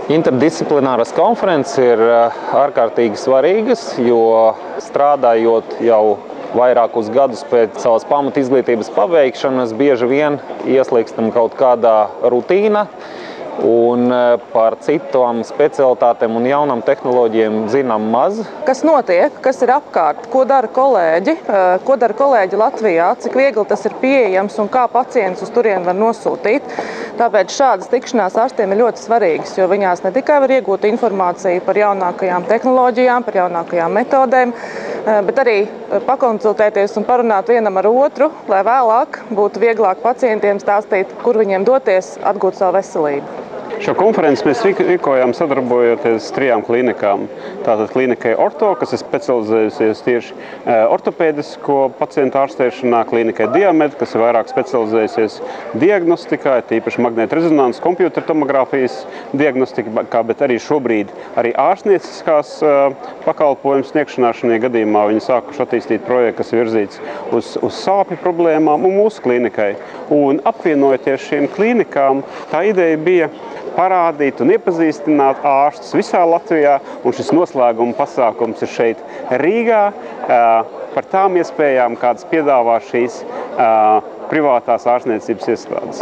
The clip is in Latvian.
Interdisciplināras konferences ir ārkārtīgi svarīgas, jo strādājot jau vairākus gadus pēc savas pamatizglītības pabeigšanas, bieži vien ieslīgstam kaut kādā rutīnā. Un par citām specialitātēm un jaunām tehnoloģijām zinām maz. Kas notiek, kas ir apkārt, ko dara kolēģi Latvijā, cik viegli tas ir pieejams un kā pacients uz turieni var nosūtīt. Tāpēc šādas tikšanās ārstiem ir ļoti svarīgas, jo viņās ne tikai var iegūt informāciju par jaunākajām tehnoloģijām, par jaunākajām metodēm, bet arī pakonsultēties un parunāt vienam ar otru, lai vēlāk būtu vieglāk pacientiem stāstīt, kur viņiem doties atgūt savu veselību. Šo konferenci mēs rīkojām sadarbojoties 3 klinikām. Tātad klinikai Orto, kas ir specializējusies tieši ortopēdisko pacientu ārstēšanā, klinikai Diamed, kas ir vairāk specializējusies diagnostikā, tīpaši magnētrezonanses kompjutertomogrāfijas diagnostikā, bet arī šobrīd arī ārstnieciskās pakalpojumu sniegšanā. Šajā gadījumā viņi sākuši attīstīt projektu, kas virzīts uz sāpju problēmām un mūsu klinikai. Un apvienojoties šīm klinikām, tā ideja bija parādīt un iepazīstināt ārstus visā Latvijā, un šis noslēguma pasākums ir šeit Rīgā par tām iespējām, kādas piedāvā šīs privātās ārstniecības iestādes.